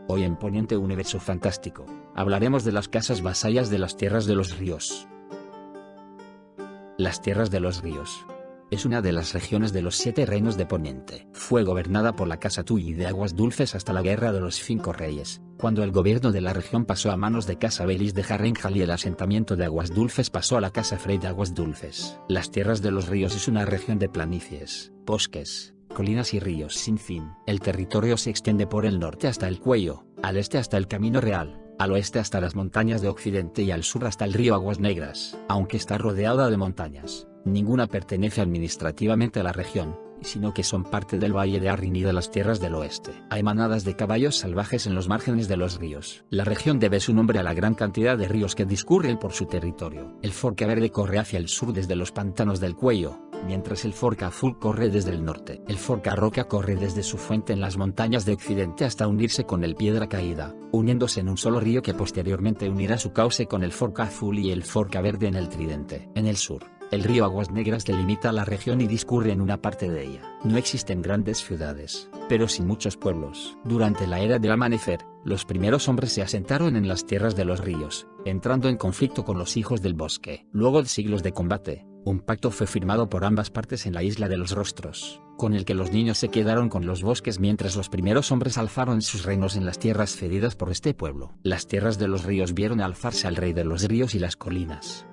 Hoy en Poniente Universo Fantástico, hablaremos de las casas vasallas de las Tierras de los Ríos. Las Tierras de los Ríos es una de las regiones de los 7 reinos de Poniente. Fue gobernada por la Casa Tully de Aguas Dulces hasta la Guerra de los 5 Reyes, cuando el gobierno de la región pasó a manos de Casa Belis de Harrenhal y el asentamiento de Aguas Dulces pasó a la Casa Frey de Aguas Dulces. Las Tierras de los Ríos es una región de planicies, bosques, colinas y ríos sin fin. El territorio se extiende por el norte hasta el Cuello, al este hasta el Camino Real, al oeste hasta las montañas de Occidente y al sur hasta el río Aguas Negras. Aunque está rodeada de montañas, ninguna pertenece administrativamente a la región, sino que son parte del Valle de Arrin y de las Tierras del Oeste. Hay manadas de caballos salvajes en los márgenes de los ríos. La región debe su nombre a la gran cantidad de ríos que discurren por su territorio. El Forca Verde corre hacia el sur desde los pantanos del Cuello, mientras el Forca Azul corre desde el norte. El Forca Roca corre desde su fuente en las montañas de Occidente hasta unirse con el Piedra Caída, uniéndose en un solo río que posteriormente unirá su cauce con el Forca Azul y el Forca Verde en el Tridente. En el sur, el río Aguas Negras delimita la región y discurre en una parte de ella. No existen grandes ciudades, pero sí muchos pueblos. Durante la Era del Amanecer, los primeros hombres se asentaron en las tierras de los ríos, entrando en conflicto con los hijos del bosque. Luego de siglos de combate, un pacto fue firmado por ambas partes en la Isla de los Rostros, con el que los niños se quedaron con los bosques mientras los primeros hombres alzaron sus reinos en las tierras cedidas por este pueblo. Las tierras de los ríos vieron alzarse al rey de los ríos y las colinas.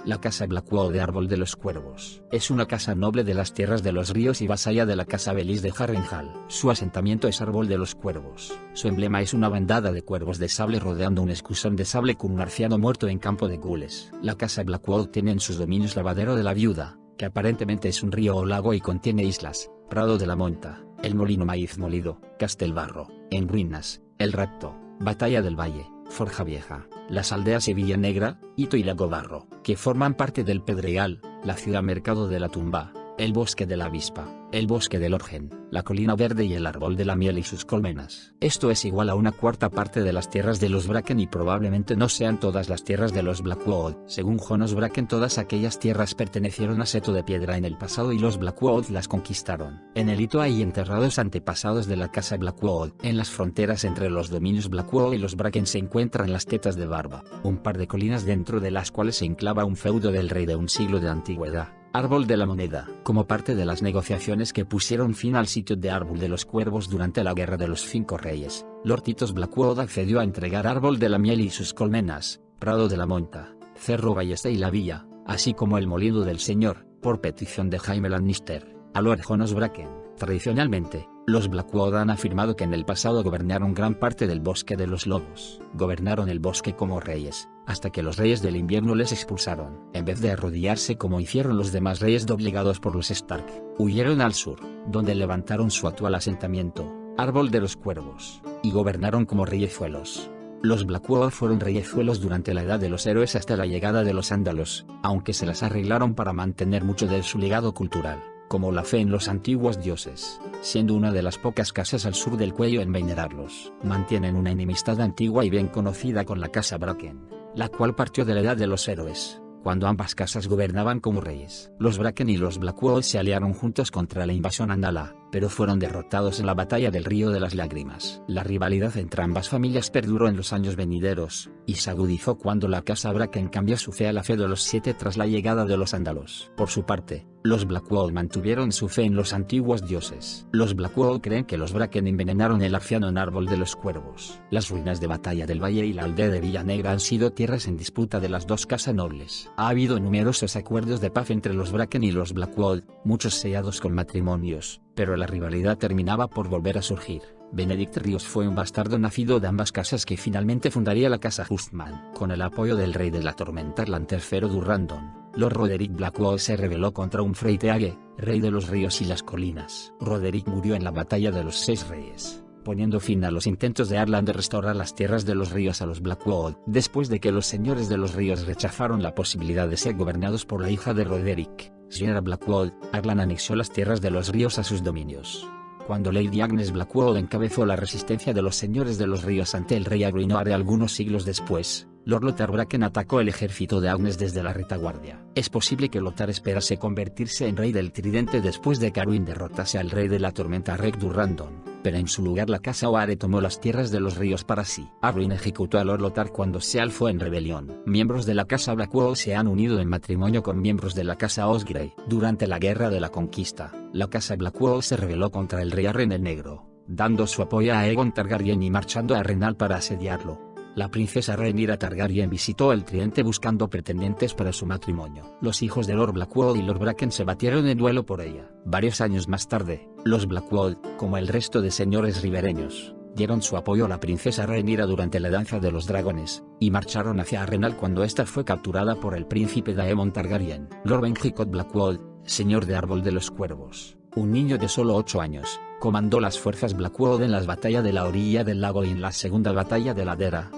La Casa Blackwall de Árbol de los Cuervos es una casa noble de las Tierras de los Ríos y vasalla de la Casa Belis de Harrenhal. Su asentamiento es Árbol de los Cuervos. Su emblema es una bandada de cuervos de sable rodeando un escusón de sable con un arciano muerto en campo de gules. La Casa Blackwall tiene en sus dominios Lavadero de la Viuda, que aparentemente es un río o lago y contiene islas, Prado de la Monta, el Molino Maíz Molido, Castelbarro, En Ruinas, El Rapto, Batalla del Valle, Forja Vieja, las aldeas Sevilla Negra, Hito y Lago Barro, que forman parte del Pedregal, la ciudad Mercado de la Tumba, el Bosque de la Avispa, el Bosque del Orgen, la Colina Verde y el Árbol de la Miel y sus colmenas. Esto es igual a una cuarta parte de las tierras de los Bracken y probablemente no sean todas las tierras de los Blackwall. Según Jonas Bracken, todas aquellas tierras pertenecieron a Seto de Piedra en el pasado y los Blackwall las conquistaron. En el Hito hay enterrados antepasados de la casa Blackwall. En las fronteras entre los dominios Blackwall y los Bracken se encuentran las Tetas de Barba, un par de colinas dentro de las cuales se enclava un feudo del rey de un siglo de antigüedad. Árbol de la Moneda. Como parte de las negociaciones que pusieron fin al sitio de Árbol de los Cuervos durante la Guerra de los 5 Reyes, Lord Titus Blackwall accedió a entregar Árbol de la Miel y sus colmenas, Prado de la Monta, Cerro Ballesta y la Villa, así como el Molino del Señor, por petición de Jaime Lannister, a Lord Jonas Bracken. Tradicionalmente, los Blackwall han afirmado que en el pasado gobernaron gran parte del Bosque de los Lobos. Gobernaron el bosque como reyes, hasta que los reyes del invierno les expulsaron. En vez de arrodillarse como hicieron los demás reyes doblegados por los Stark, huyeron al sur, donde levantaron su actual asentamiento, Árbol de los Cuervos, y gobernaron como reyezuelos. Los Blackwall fueron reyezuelos durante la Edad de los Héroes hasta la llegada de los Ándalos, aunque se las arreglaron para mantener mucho de su legado cultural, como la fe en los antiguos dioses, siendo una de las pocas casas al sur del Cuello en venerarlos. Mantienen una enemistad antigua y bien conocida con la casa Bracken, la cual partió de la Edad de los Héroes, cuando ambas casas gobernaban como reyes. Los Bracken y los Blackwall se aliaron juntos contra la invasión andala, pero fueron derrotados en la batalla del Río de las Lágrimas. La rivalidad entre ambas familias perduró en los años venideros, y se agudizó cuando la casa Bracken cambió su fe a la fe de los 7 tras la llegada de los ándalos. Por su parte, los Blackwall mantuvieron su fe en los antiguos dioses. Los Blackwall creen que los Bracken envenenaron el arciano en Árbol de los Cuervos. Las ruinas de Batalla del Valle y la aldea de Villa Negra han sido tierras en disputa de las dos casas nobles. Ha habido numerosos acuerdos de paz entre los Bracken y los Blackwall, muchos sellados con matrimonios, pero la rivalidad terminaba por volver a surgir. Benedict Ríos fue un bastardo nacido de ambas casas que finalmente fundaría la casa Hustman. Con el apoyo del rey de la tormenta Erland III Durrandon, Lord Roderick Blackwall se rebeló contra un Freyteage, rey de los ríos y las colinas. Roderick murió en la batalla de los 6 reyes, poniendo fin a los intentos de Erland de restaurar las tierras de los ríos a los Blackwall. Después de que los señores de los ríos rechazaron la posibilidad de ser gobernados por la hija de Roderick, Sierra Blackwall, Erland anexó las tierras de los ríos a sus dominios. Cuando Lady Agnes Blackwall encabezó la resistencia de los señores de los ríos ante el rey Agruinoar algunos siglos después, Lord Lothar Bracken atacó el ejército de Agnes desde la retaguardia. Es posible que Lothar esperase convertirse en rey del Tridente después de que Arwen derrotase al rey de la tormenta Reg Durrandon. pero en su lugar la casa Oare tomó las tierras de los ríos para sí. Arwen ejecutó a Lord Lothar cuando se alzó en rebelión. Miembros de la casa Blackwall se han unido en matrimonio con miembros de la casa Osgrey. Durante la Guerra de la Conquista, la casa Blackwall se rebeló contra el rey Arren el Negro, dando su apoyo a Aegon Targaryen y marchando a Renal para asediarlo. La princesa Rhaenyra Targaryen visitó el Tridente buscando pretendientes para su matrimonio. Los hijos de Lord Blackwall y Lord Bracken se batieron en duelo por ella. Varios años más tarde, los Blackwall, como el resto de señores ribereños, dieron su apoyo a la princesa Rhaenyra durante la danza de los dragones, y marcharon hacia Arenal cuando ésta fue capturada por el príncipe Daemon Targaryen. Lord Benjicot Blackwall, señor de Árbol de los Cuervos, un niño de solo 8 años, comandó las fuerzas Blackwall en las batallas de la orilla del lago y en la segunda batalla de la Dera.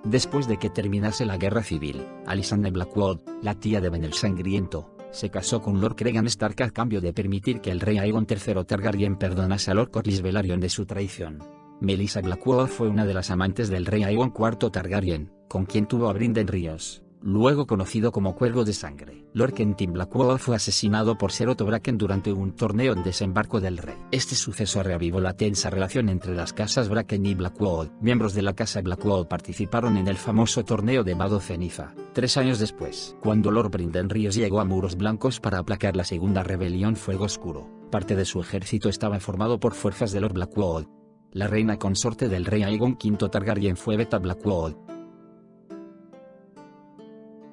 Después de que terminase la guerra civil, Alysanne Blackwall, la tía de Ben el Sangriento, se casó con Lord Cregan Stark a cambio de permitir que el rey Aegon III Targaryen perdonase a Lord Corlys Velaryon de su traición. Melissa Blackwall fue una de las amantes del rey Aegon IV Targaryen, con quien tuvo a Brynden Ríos, luego conocido como Cuervo de Sangre. Lord Quentyn Blackwall fue asesinado por Ser Otto Bracken durante un torneo en desembarco del rey. Este suceso reavivó la tensa relación entre las casas Bracken y Blackwall. Miembros de la casa Blackwall participaron en el famoso torneo de Vado Ceniza, 3 años después. Cuando Lord Brynden Ríos llegó a Muros Blancos para aplacar la segunda rebelión Fuego Oscuro, parte de su ejército estaba formado por fuerzas de Lord Blackwall. La reina consorte del rey Aegon V Targaryen fue Beta Blackwall.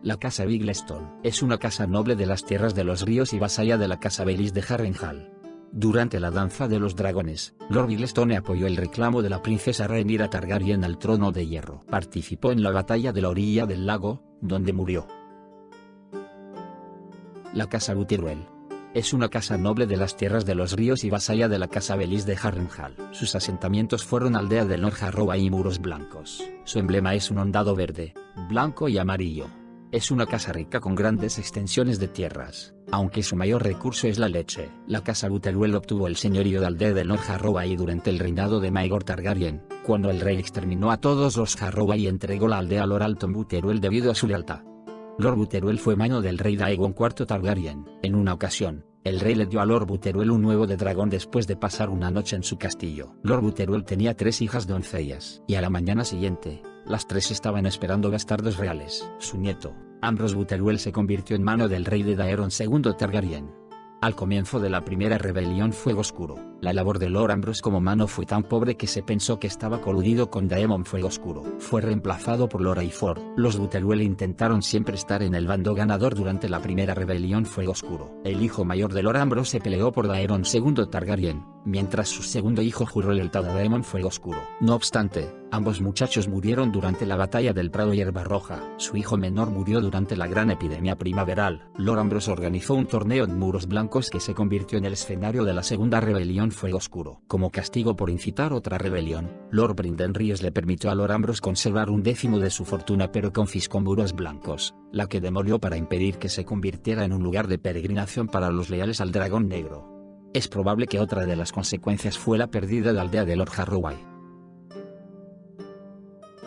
La casa Biglestone es una casa noble de las tierras de los ríos y vasalla de la casa Belys de Harrenhal. Durante la danza de los dragones, Lord Biglestone apoyó el reclamo de la princesa Rhaenyra Targaryen al trono de hierro. Participó en la batalla de la orilla del lago, donde murió. La casa Butteruel es una casa noble de las tierras de los ríos y vasalla de la casa Belys de Harrenhal. Sus asentamientos fueron aldea de Lord Harrow y Muros Blancos. Su emblema es un ondado verde, blanco y amarillo. Es una casa rica con grandes extensiones de tierras, aunque su mayor recurso es la leche. La casa Butteruel obtuvo el señorío de aldea de Lord Harroway durante el reinado de Maegor Targaryen, cuando el rey exterminó a todos los Harroway y entregó la aldea a Lord Alton Butteruel debido a su lealtad. Lord Butteruel fue mano del rey Daegon IV Targaryen. En una ocasión, el rey le dio a Lord Butteruel un huevo de dragón después de pasar una noche en su castillo. Lord Butteruel tenía 3 hijas doncellas, y a la mañana siguiente, las 3 estaban esperando bastardos reales. Su nieto, Ambrose Butteruel, se convirtió en mano del rey de Daeron II Targaryen. Al comienzo de la primera rebelión Fuego Oscuro, la labor de Lord Ambrose como mano fue tan pobre que se pensó que estaba coludido con Daemon Fuego Oscuro. Fue reemplazado por Lord Ayford. Los Butteruel intentaron siempre estar en el bando ganador durante la primera rebelión Fuego Oscuro. El hijo mayor de Lord Ambrose se peleó por Daeron II Targaryen, mientras su segundo hijo juró lealtad a Daemon Fuego Oscuro. No obstante, ambos muchachos murieron durante la batalla del Prado Hierba Roja. Su hijo menor murió durante la gran epidemia primaveral. Lord Ambrose organizó un torneo en Muros Blancos que se convirtió en el escenario de la segunda rebelión Fuego Oscuro. Como castigo por incitar otra rebelión, Lord Brynden Ríos le permitió a Lord Ambrose conservar 1/10 de su fortuna, pero confiscó Muros Blancos, la que demolió para impedir que se convirtiera en un lugar de peregrinación para los leales al Dragón Negro. Es probable que otra de las consecuencias fue la pérdida de la aldea de Lord Harroway.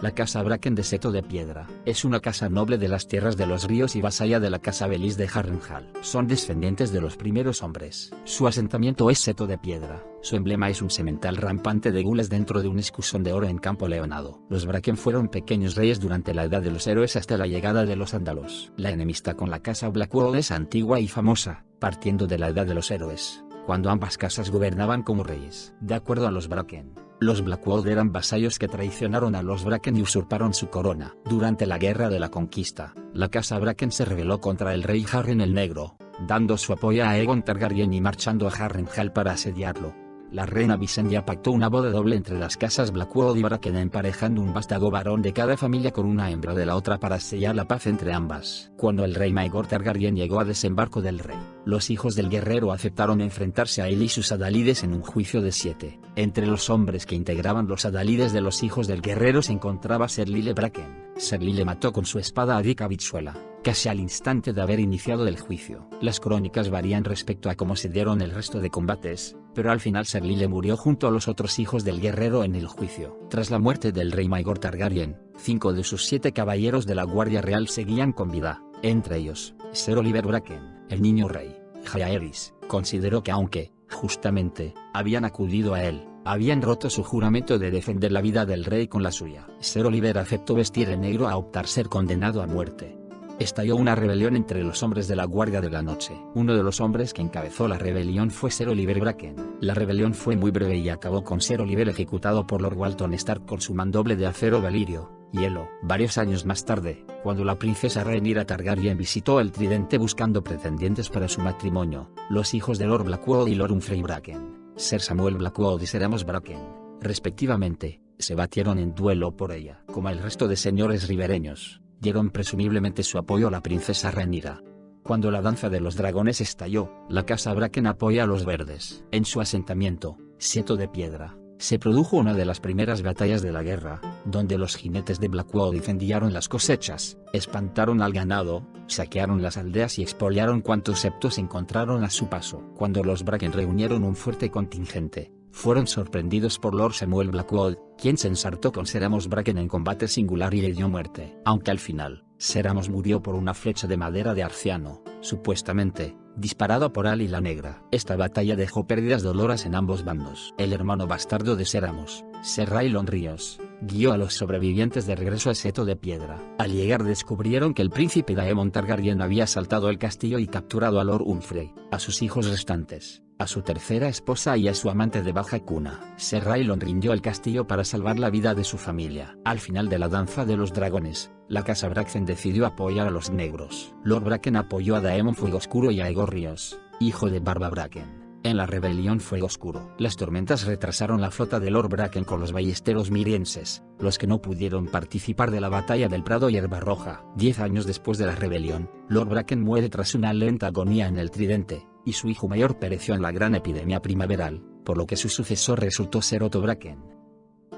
La casa Bracken de Seto de Piedra es una casa noble de las tierras de los ríos y vasalla de la casa Belys de Harrenhal. Son descendientes de los primeros hombres. Su asentamiento es Seto de Piedra. Su emblema es un semental rampante de gules dentro de un escusón de oro en campo leonado. Los Bracken fueron pequeños reyes durante la Edad de los Héroes hasta la llegada de los Ándalos. La enemistad con la casa Blackwall es antigua y famosa, partiendo de la Edad de los Héroes, cuando ambas casas gobernaban como reyes. De acuerdo a los Bracken, los Blackwall eran vasallos que traicionaron a los Bracken y usurparon su corona. Durante la Guerra de la Conquista, la casa Bracken se rebeló contra el rey Harren el Negro, dando su apoyo a Aegon Targaryen y marchando a Harrenhal para asediarlo. La reina Visenya pactó una boda doble entre las casas Blackwall y Bracken, emparejando un vástago varón de cada familia con una hembra de la otra para sellar la paz entre ambas. Cuando el rey Maegor Targaryen llegó a desembarco del rey, los hijos del guerrero aceptaron enfrentarse a él y sus adalides en un juicio de 7. Entre los hombres que integraban los adalides de los hijos del guerrero se encontraba Ser Lyle Bracken. Ser Lyle mató con su espada a Dick Habichuela, casi al instante de haber iniciado el juicio. Las crónicas varían respecto a cómo se dieron el resto de combates, pero al final Ser Lyle murió junto a los otros hijos del guerrero en el juicio. Tras la muerte del rey Maegor Targaryen, 5 de sus 7 caballeros de la Guardia Real seguían con vida, entre ellos, Ser Oliver Bracken. El niño rey, Jaehaerys, consideró que aunque, justamente, habían acudido a él, habían roto su juramento de defender la vida del rey con la suya. Ser Oliver aceptó vestir en negro a optar ser condenado a muerte. Estalló una rebelión entre los hombres de la Guardia de la Noche. Uno de los hombres que encabezó la rebelión fue Ser Oliver Bracken. La rebelión fue muy breve y acabó con Ser Oliver ejecutado por Lord Walton Stark con su mandoble de acero Valirio, hielo. Varios años más tarde, cuando la princesa Rhaenyra Targaryen visitó el Tridente buscando pretendientes para su matrimonio, los hijos de Lord Blackwood y Lord Humphrey Bracken, Ser Samuel Blackwood y Ser Amos Bracken, respectivamente, se batieron en duelo por ella. Como el resto de señores ribereños, dieron presumiblemente su apoyo a la princesa Rhaenyra. Cuando la danza de los dragones estalló, la casa Bracken apoya a los verdes. En su asentamiento, Seto de Piedra, se produjo una de las primeras batallas de la guerra, donde los jinetes de Blackwood incendiaron las cosechas, espantaron al ganado, saquearon las aldeas y expoliaron cuantos septos encontraron a su paso. Cuando los Bracken reunieron un fuerte contingente, fueron sorprendidos por Lord Samuel Blackwood, quien se ensartó con Ser Amos Bracken en combate singular y le dio muerte. Aunque al final, Ser Amos murió por una flecha de madera de Arciano, supuestamente, disparada por Ali la Negra. Esta batalla dejó pérdidas doloras en ambos bandos. El hermano bastardo de Ser Amos, Ser Raylan Ríos, guió a los sobrevivientes de regreso a Seto de Piedra. Al llegar descubrieron que el príncipe Daemon Targaryen había asaltado el castillo y capturado a Lord Humphrey, a sus hijos restantes, a su tercera esposa y a su amante de baja cuna. Ser Raylan rindió el castillo para salvar la vida de su familia. Al final de la danza de los dragones, la casa Bracken decidió apoyar a los negros. Lord Bracken apoyó a Daemon Fuegoscuro y a Aegor Ríos, hijo de Barba Bracken, en la rebelión Fuegoscuro. Las tormentas retrasaron la flota de Lord Bracken con los ballesteros mirienses, los que no pudieron participar de la batalla del Prado Hierba Roja. 10 años después de la rebelión, Lord Bracken muere tras una lenta agonía en el Tridente, y su hijo mayor pereció en la gran epidemia primaveral, por lo que su sucesor resultó ser Otto Bracken.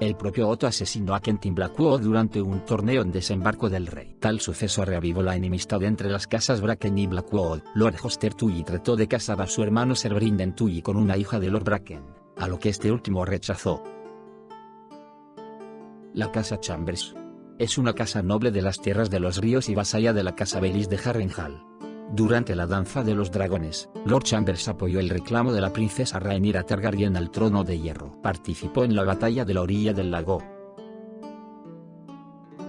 El propio Otto asesinó a Quentyn Blackwood durante un torneo en Desembarco del Rey. Tal suceso reavivó la enemistad entre las casas Bracken y Blackwood. Lord Hoster Tully trató de casar a su hermano Ser Brynden Tully con una hija de Lord Bracken, a lo que este último rechazó. La casa Chambers es una casa noble de las tierras de los ríos y vasalla de la casa Baelish de Harrenhal. Durante la danza de los dragones, Lord Chambers apoyó el reclamo de la princesa Rhaenyra Targaryen al trono de hierro. Participó en la batalla de la orilla del lago.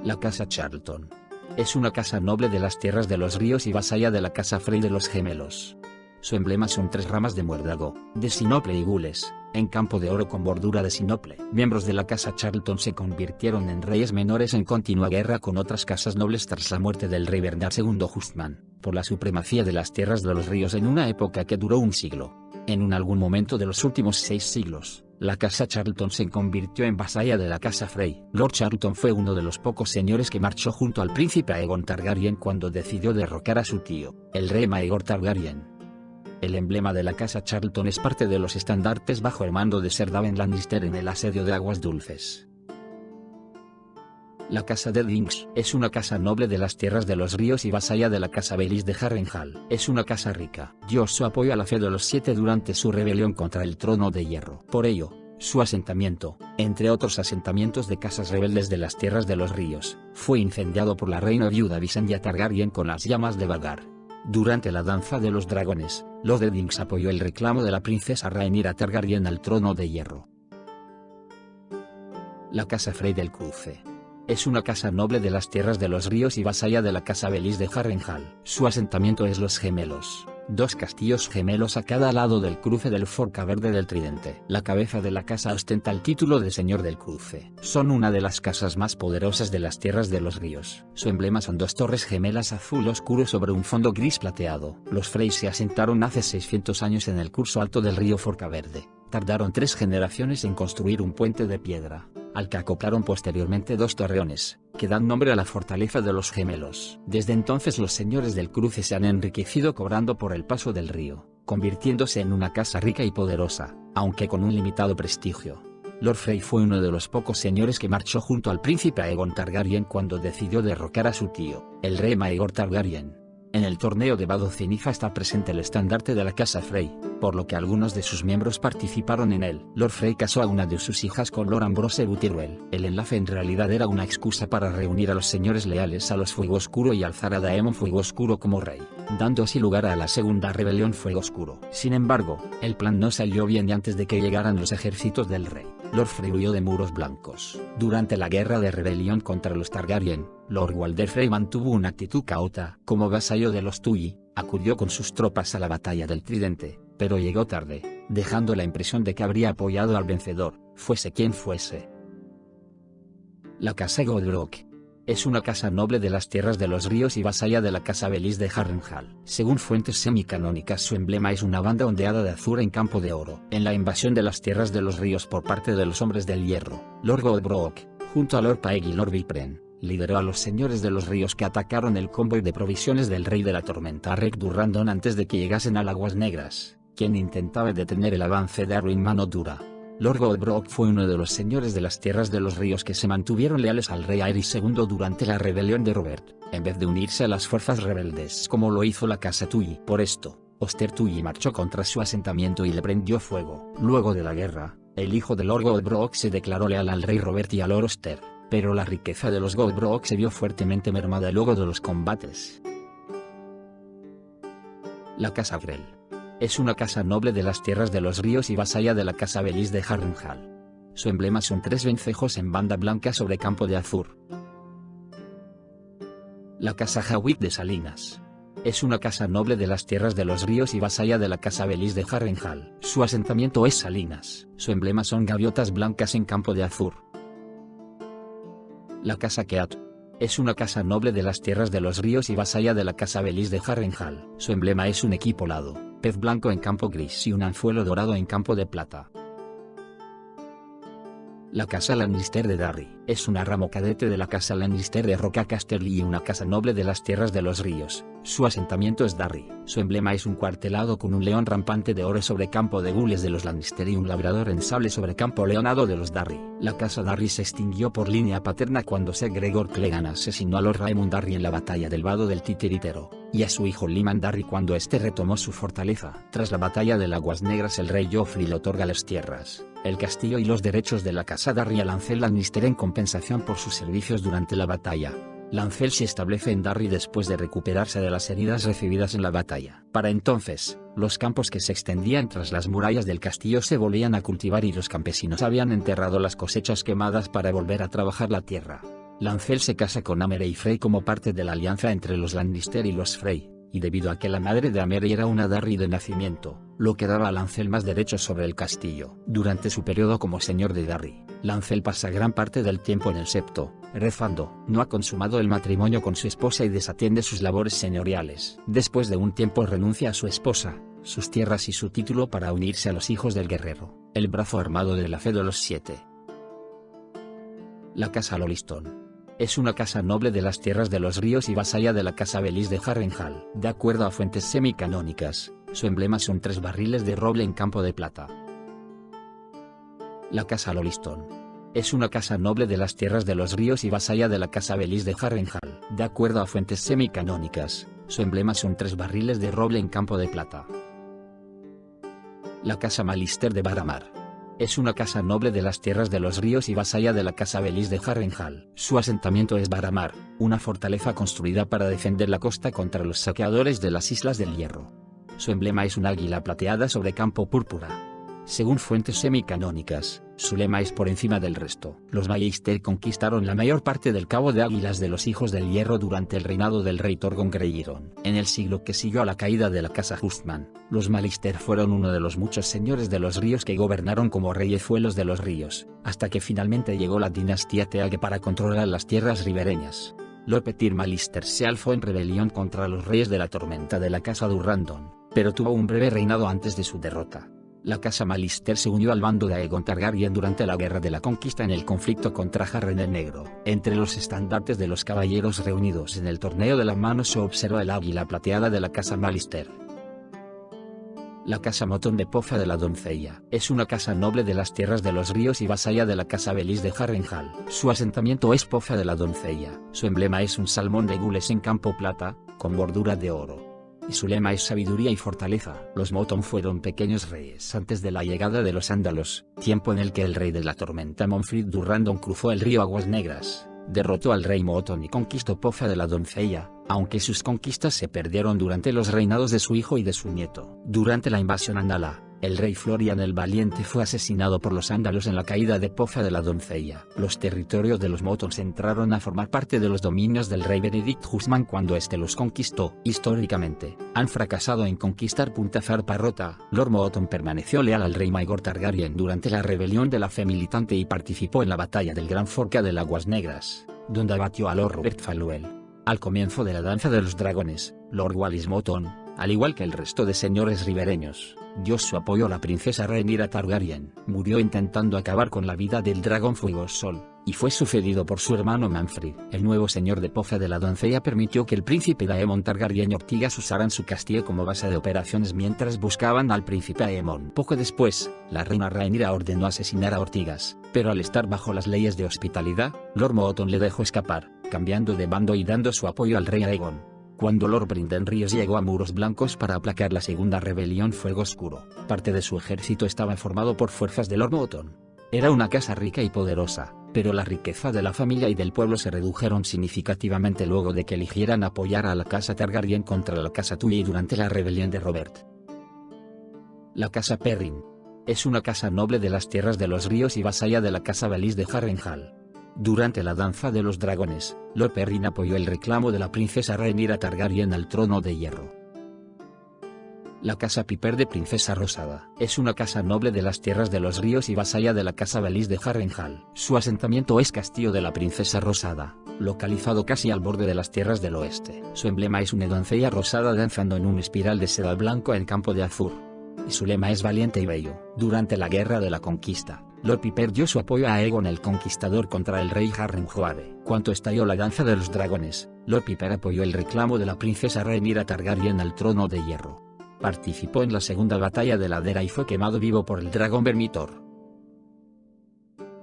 La casa Charlton es una casa noble de las tierras de los ríos y vasalla de la casa Frey de los Gemelos. Su emblema son 3 ramas de muérdago, de sinople y gules, en campo de oro con bordura de sinople. Miembros de la casa Charlton se convirtieron en reyes menores en continua guerra con otras casas nobles tras la muerte del rey Bernard II Justman, por la supremacía de las tierras de los ríos en una época que duró un siglo. En algún momento de los últimos 6 siglos, la casa Charlton se convirtió en vasalla de la casa Frey. Lord Charlton fue uno de los pocos señores que marchó junto al príncipe Aegon Targaryen cuando decidió derrocar a su tío, el rey Maegor Targaryen. El emblema de la casa Charlton es parte de los estandartes bajo el mando de Ser Daven Lannister en el asedio de Aguas Dulces. La casa de Dinks es una casa noble de las tierras de los ríos y vasalla de la casa Baelish de Harrenhal. Es una casa rica. Dio su apoyo a la fe de los 7 durante su rebelión contra el trono de hierro. Por ello, su asentamiento, entre otros asentamientos de casas rebeldes de las tierras de los ríos, fue incendiado por la reina viuda Visenya Targaryen con las llamas de Vagar. Durante la danza de los dragones, Lord Eddings apoyó el reclamo de la princesa Rhaenyra Targaryen al trono de hierro. La casa Frey del Cruce es una casa noble de las tierras de los ríos y vasalla de la casa Baelish de Harrenhal. Su asentamiento es Los Gemelos, 2 castillos gemelos a cada lado del cruce del Forca Verde del Tridente. La cabeza de la casa ostenta el título de Señor del Cruce. Son una de las casas más poderosas de las tierras de los ríos. Su emblema son 2 torres gemelas azul oscuro sobre un fondo gris plateado. Los Frey se asentaron hace 600 años en el curso alto del río Forca Verde. Tardaron 3 generaciones en construir un puente de piedra, al que acoplaron posteriormente 2 torreones, que dan nombre a la fortaleza de los gemelos. Desde entonces los señores del cruce se han enriquecido cobrando por el paso del río, convirtiéndose en una casa rica y poderosa, aunque con un limitado prestigio. Lord Frey fue uno de los pocos señores que marchó junto al príncipe Aegon Targaryen cuando decidió derrocar a su tío, el rey Maegor Targaryen. En el torneo de Vado Ceniza está presente el estandarte de la casa Frey, por lo que algunos de sus miembros participaron en él. Lord Frey casó a una de sus hijas con Lord Ambrose Butterwell. El enlace en realidad era una excusa para reunir a los señores leales a los Fuego Oscuro y alzar a Daemon Fuego Oscuro como rey, dando así lugar a la segunda rebelión Fuego Oscuro. Sin embargo, el plan no salió bien y antes de que llegaran los ejércitos del rey, Lord Frey huyó de Muros Blancos. Durante la guerra de rebelión contra los Targaryen, Lord Walder Frey mantuvo una actitud caótica. Como vasallo de los Tully, acudió con sus tropas a la batalla del Tridente, pero llegó tarde, dejando la impresión de que habría apoyado al vencedor, fuese quien fuese. La casa Godbrook es una casa noble de las tierras de los ríos y vasalla de la casa Belis de Harrenhal. Según fuentes semicanónicas, su emblema es una banda ondeada de azur en campo de oro. En la invasión de las tierras de los ríos por parte de los hombres del hierro, Lord Godbrook, junto a Lord Paeg y Lord Vipren, lideró a los señores de los ríos que atacaron el convoy de provisiones del rey de la tormenta Reg Durrandon antes de que llegasen a Aguas Negras, quien intentaba detener el avance de Arryn Manodura. Lord Godbrook fue uno de los señores de las tierras de los ríos que se mantuvieron leales al rey Aerys II durante la rebelión de Robert, en vez de unirse a las fuerzas rebeldes como lo hizo la casa Tully. Por esto, Oster Tully marchó contra su asentamiento y le prendió fuego. Luego de la guerra, el hijo de Lord Godbrook se declaró leal al rey Robert y a Lord Oster, pero la riqueza de los Godbrook se vio fuertemente mermada luego de los combates. La casa Grell es una casa noble de las tierras de los ríos y vasalla de la casa Belis de Harrenhal. Su emblema son 3 vencejos en banda blanca sobre campo de azur. La casa Hawick de Salinas es una casa noble de las tierras de los ríos y vasalla de la casa Belis de Harrenhal. Su asentamiento es Salinas. Su emblema son gaviotas blancas en campo de azur. La casa Keat es una casa noble de las tierras de los ríos y vasalla de la casa Belis de Harrenhal. Su emblema es un equipo alado, pez blanco en campo gris y un anzuelo dorado en campo de plata. La casa Lannister de Darry es una ramo cadete de la casa Lannister de Roca Casterly y una casa noble de las tierras de los ríos. Su asentamiento es Darry. Su emblema es un cuartelado con un león rampante de oro sobre campo de gules de los Lannister y un labrador en sable sobre campo leonado de los Darry. La casa Darry se extinguió por línea paterna cuando Ser Gregor Clegane asesinó a Lord Raemund Darry en la batalla del Vado del Titiritero, y a su hijo Lyman Darry cuando éste retomó su fortaleza. Tras la batalla de Aguas Negras, el rey Joffrey le otorga las tierras, el castillo y los derechos de la casa Darry a Lancel Lannister en compensación por sus servicios durante la batalla. Lancel se establece en Darry después de recuperarse de las heridas recibidas en la batalla. Para entonces, los campos que se extendían tras las murallas del castillo se volvían a cultivar y los campesinos habían enterrado las cosechas quemadas para volver a trabajar la tierra. Lancel se casa con Amerey Frey como parte de la alianza entre los Lannister y los Frey, y debido a que la madre de Amerey era una Darry de nacimiento, lo que daba a Lancel más derechos sobre el castillo. Durante su periodo como señor de Darry, Lancel pasa gran parte del tiempo en el septo, rezando. No ha consumado el matrimonio con su esposa y desatiende sus labores señoriales. Después de un tiempo renuncia a su esposa, sus tierras y su título para unirse a los hijos del guerrero, el brazo armado de la fe de los 7. La casa Loliston es una casa noble de las tierras de los ríos y vasalla de la casa Belis de Harrenhal. De acuerdo a fuentes semicanónicas, su emblema son 3 barriles de roble en campo de plata. La casa Loliston es una casa noble de las tierras de los ríos y vasalla de la casa Belis de Harrenhal. De acuerdo a fuentes semicanónicas, su emblema son 3 barriles de roble en campo de plata. La casa Malister de Varamar es una casa noble de las tierras de los ríos y vasalla de la casa Belis de Harrenhal. Su asentamiento es Varamar, una fortaleza construida para defender la costa contra los saqueadores de las Islas del Hierro. Su emblema es un águila plateada sobre campo púrpura. Según fuentes semicanónicas, su lema es por encima del resto. Los Malister conquistaron la mayor parte del Cabo de Águilas de los Hijos del Hierro durante el reinado del rey Torgon Greyjoy. En el siglo que siguió a la caída de la casa Hustman, los Malister fueron uno de los muchos señores de los ríos que gobernaron como reyezuelos de los ríos, hasta que finalmente llegó la dinastía Teage para controlar las tierras ribereñas. Lord Petyr Malister se alzó en rebelión contra los reyes de la tormenta de la casa Durrandon, pero tuvo un breve reinado antes de su derrota. La casa Malister se unió al bando de Aegon Targaryen durante la Guerra de la Conquista en el conflicto contra Harren el Negro. Entre los estandartes de los caballeros reunidos en el torneo de la mano se observa el águila plateada de la casa Malister. La casa Motón de Poza de la Doncella es una casa noble de las tierras de los ríos y vasalla de la casa Belis de Harrenhal. Su asentamiento es Poza de la Doncella. Su emblema es un salmón de gules en campo plata, con bordura de oro. y su lema es sabiduría y fortaleza. Los Moton fueron pequeños reyes antes de la llegada de los Ándalos, tiempo en el que el rey de la tormenta Monfrid Durrandon cruzó el río Aguas Negras, derrotó al rey Moton y conquistó Poza de la doncella, aunque sus conquistas se perdieron durante los reinados de su hijo y de su nieto. Durante la invasión ándala, el rey Florian el Valiente fue asesinado por los ándalos en la caída de Poza de la doncella. Los territorios de los Motons entraron a formar parte de los dominios del rey Benedict Husman cuando éste los conquistó. Históricamente, han fracasado en conquistar Punta Zarparrota. Lord Moton permaneció leal al rey Maegor Targaryen durante la rebelión de la Fe Militante y participó en la batalla del Gran Forca de Aguas Negras, donde abatió a Lord Robert Falwell. Al comienzo de la Danza de los Dragones, Lord Wallis Moton, al igual que el resto de señores ribereños, dio su apoyo a la princesa Rhaenyra Targaryen. Murió intentando acabar con la vida del dragón Fuego Sol, y fue sucedido por su hermano Manfred. El nuevo señor de Poza de la doncella permitió que el príncipe Daemon Targaryen y Ortigas usaran su castillo como base de operaciones mientras buscaban al príncipe Aemon. Poco después, la reina Rhaenyra ordenó asesinar a Ortigas, pero al estar bajo las leyes de hospitalidad, Lord Moton le dejó escapar, cambiando de bando y dando su apoyo al rey Aegon. Cuando Lord Brynden Ríos llegó a Muros Blancos para aplacar la segunda rebelión Fuego Oscuro, parte de su ejército estaba formado por fuerzas de Lord Moton. Era una casa rica y poderosa, pero la riqueza de la familia y del pueblo se redujeron significativamente luego de que eligieran apoyar a la casa Targaryen contra la casa Tully durante la rebelión de Robert. La casa Perrin es una casa noble de las tierras de los ríos y vasalla de la casa Valis de Harrenhal. Durante la Danza de los Dragones, Lord Perrin apoyó el reclamo de la princesa Rhaenyra Targaryen al trono de hierro. La casa Piper de Princesa Rosada es una casa noble de las tierras de los ríos y vasalla de la casa Valis de Harrenhal. Su asentamiento es Castillo de la Princesa Rosada, localizado casi al borde de las tierras del oeste. Su emblema es una doncella rosada danzando en un espiral de seda blanco en campo de azur, y su lema es valiente y bello. Durante la Guerra de la Conquista, Lord Piper dio su apoyo a Aegon el Conquistador contra el rey Harrenhal. Cuando estalló la Danza de los Dragones, Lord Piper apoyó el reclamo de la princesa Rhaenyra Targaryen al trono de hierro. Participó en la segunda batalla de la Ladera y fue quemado vivo por el dragón Vermitor.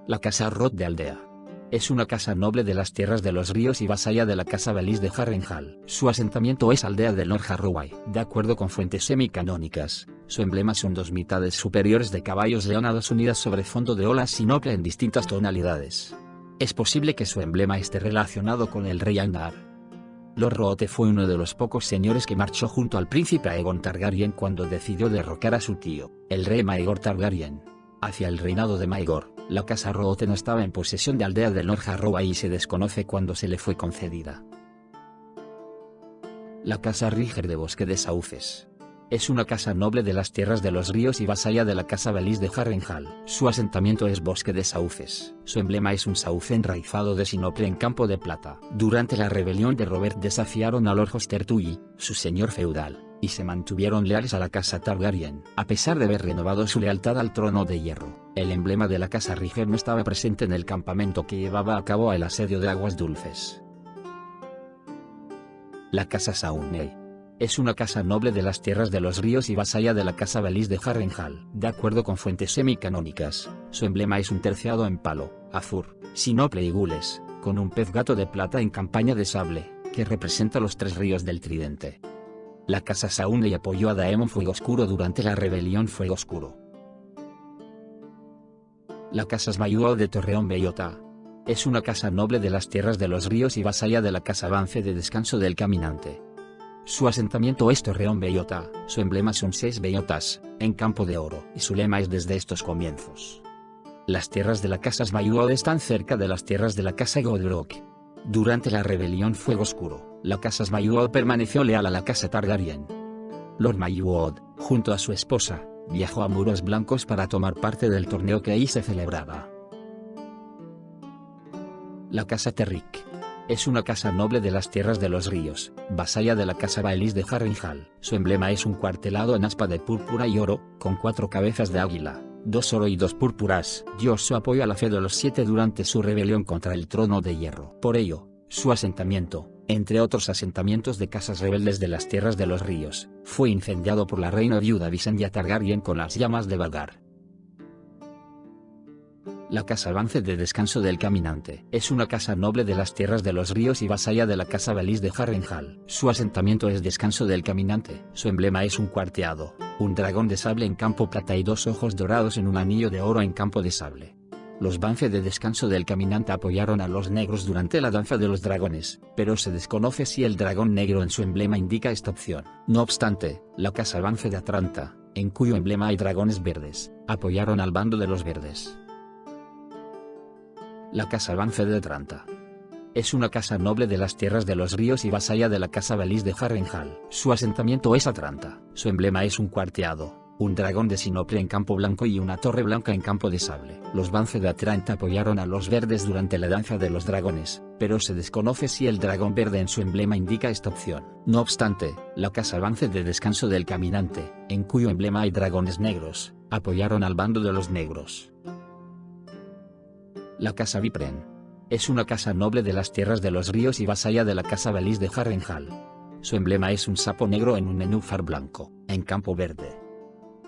La casa Roth de Aldea es una casa noble de las tierras de los ríos y vasalla de la casa Valis de Harrenhal. Su asentamiento es Aldea de Lord Harroway. De acuerdo con fuentes semicanónicas, su emblema son dos mitades superiores de caballos leonados unidas sobre fondo de olas sinople en distintas tonalidades. Es posible que su emblema esté relacionado con el rey Agnar. Lord Roth fue uno de los pocos señores que marchó junto al príncipe Aegon Targaryen cuando decidió derrocar a su tío, el rey Maegor Targaryen. Hacia el reinado de Maegor, la casa Roth no estaba en posesión de Aldea de Lord Harroway y se desconoce cuándo se le fue concedida. La casa Riger de Bosque de Sauces es una casa noble de las tierras de los ríos y vasalla de la casa Valis de Harrenhal. Su asentamiento es Bosque de Sauces. Su emblema es un sauce enraizado de sinople en campo de plata. Durante la rebelión de Robert desafiaron a Lord Hoster Tully, su señor feudal, y se mantuvieron leales a la casa Targaryen. A pesar de haber renovado su lealtad al trono de hierro, el emblema de la casa Riger no estaba presente en el campamento que llevaba a cabo el asedio de Aguas Dulces. La casa Sauney es una casa noble de las tierras de los ríos y vasalla de la casa Valis de Harrenhal. De acuerdo con fuentes semicanónicas, su emblema es un terciado en palo, azur, sinople y gules, con un pez gato de plata en campaña de sable, que representa los tres ríos del tridente. La casa Sauney apoyó a Daemon Fuego Oscuro durante la rebelión Fuego Oscuro. La casa Smayuo de Torreón Bellota es una casa noble de las tierras de los ríos y vasalla de la casa Vance de Descanso del Caminante. Su asentamiento es Torreón Bellota, su emblema son 6 bellotas, en campo de oro, y su lema es desde estos comienzos. Las tierras de la casa Smayuo están cerca de las tierras de la casa Godbrok. Durante la rebelión Fuego Oscuro, la casa Smayuo permaneció leal a la casa Targaryen. Lord Mayuod, junto a su esposa, viajó a Muros Blancos para tomar parte del torneo que ahí se celebraba. La casa Terrick es una casa noble de las tierras de los ríos, vasalla de la casa Valis de Harrenhal. Su emblema es un cuartelado en aspa de púrpura y oro, con 4 cabezas de águila, 2 oro y 2 púrpuras. Dio su apoyo a la fe de los 7 durante su rebelión contra el trono de hierro. Por ello, su asentamiento, entre otros asentamientos de casas rebeldes de las tierras de los ríos, fue incendiado por la reina viuda Visenya Targaryen con las llamas de Vhagar. La casa avance de descanso del caminante es una casa noble de las tierras de los ríos y vasalla de la casa Belis de Harrenhal. Su asentamiento es descanso del caminante. Su emblema es un cuarteado, un dragón de sable en campo plata y dos ojos dorados en un anillo de oro en campo de sable. Los Vance de descanso del caminante apoyaron a los negros durante la danza de los dragones, pero se desconoce si el dragón negro en su emblema indica esta opción. No obstante, la casa Vance de Atranta, en cuyo emblema hay dragones verdes, apoyaron al bando de los verdes. La casa Vance de Atranta es una casa noble de las tierras de los ríos y vasalla de la casa Belis de Harrenhal. Su asentamiento es Atranta. Su emblema es un cuarteado, un dragón de sinople en campo blanco y una torre blanca en campo de sable. Los Vance de Atranta apoyaron a los verdes durante la danza de los dragones, pero se desconoce si el dragón verde en su emblema indica esta opción. No obstante, la casa Vance de descanso del caminante, en cuyo emblema hay dragones negros, apoyaron al bando de los negros. La casa Vipren es una casa noble de las tierras de los ríos y vasalla de la casa Belis de Harrenhal. Su emblema es un sapo negro en un nenúfar blanco, en campo verde.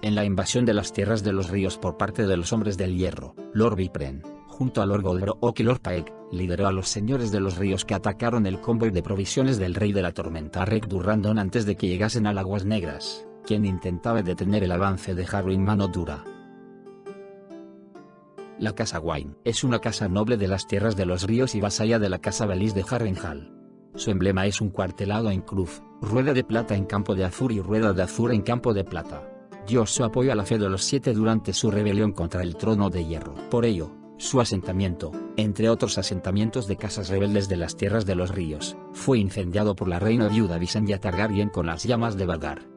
En la invasión de las tierras de los ríos por parte de los hombres del hierro, Lord Vipren, junto a Lord Godbrok y Lord Paek, lideró a los señores de los ríos que atacaron el convoy de provisiones del rey de la tormenta Rek Durrandon antes de que llegasen a Aguas Negras, quien intentaba detener el avance de Harwin Mano Dura. La casa Wayne es una casa noble de las tierras de los ríos y vasalla de la casa Belis de Harrenhal. Su emblema es un cuartelado en cruz, rueda de plata en campo de azur y rueda de azur en campo de plata. Dio su apoyo a la fe de los siete durante su rebelión contra el trono de hierro. Por ello, su asentamiento, entre otros asentamientos de casas rebeldes de las tierras de los ríos, fue incendiado por la reina viuda Visenya Targaryen con las llamas de Vhagar.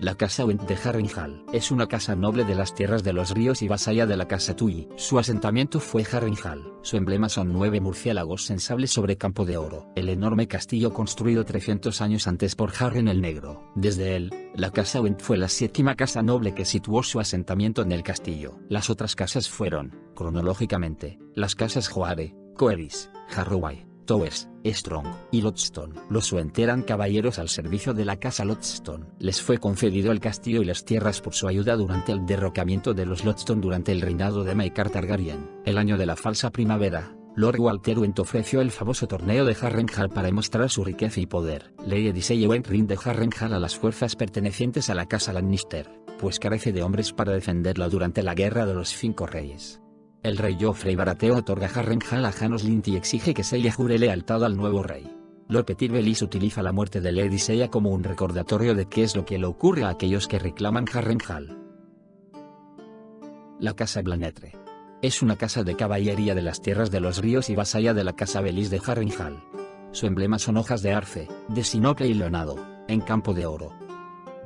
La casa Went de Harrenhal es una casa noble de las tierras de los ríos y vasalla de la casa Tully. Su asentamiento fue Harrenhal. Su emblema son 9 murciélagos en sable sobre campo de oro. El enorme castillo construido 300 años antes por Harren el Negro. Desde él, la casa Went fue la 7ª casa noble que situó su asentamiento en el castillo. Las otras casas fueron, cronológicamente, las casas Joare, Coeris, Harroway, Towers, Strong y Lodstone. Los Went eran caballeros al servicio de la casa Lodstone. Les fue concedido el castillo y las tierras por su ayuda durante el derrocamiento de los Lodstone durante el reinado de Maekar Targaryen. El año de la falsa primavera, Lord Walter Went ofreció el famoso torneo de Harrenhal para demostrar su riqueza y poder. Lady Edisei Went rinde Harrenhal a las fuerzas pertenecientes a la casa Lannister, pues carece de hombres para defenderla durante la guerra de los 5 reyes. El rey Joffrey Baratheon otorga Harrenhal a Janos Lynch y exige que Seiya jure lealtad al nuevo rey. Lord Petyr Baelish utiliza la muerte de Lady Seiya como un recordatorio de qué es lo que le ocurre a aquellos que reclaman Harrenhal. La casa Blanetre es una casa de caballería de las tierras de los ríos y vasalla de la casa Belis de Harrenhal. Su emblema son hojas de arce, de sinople y leonado, en campo de oro.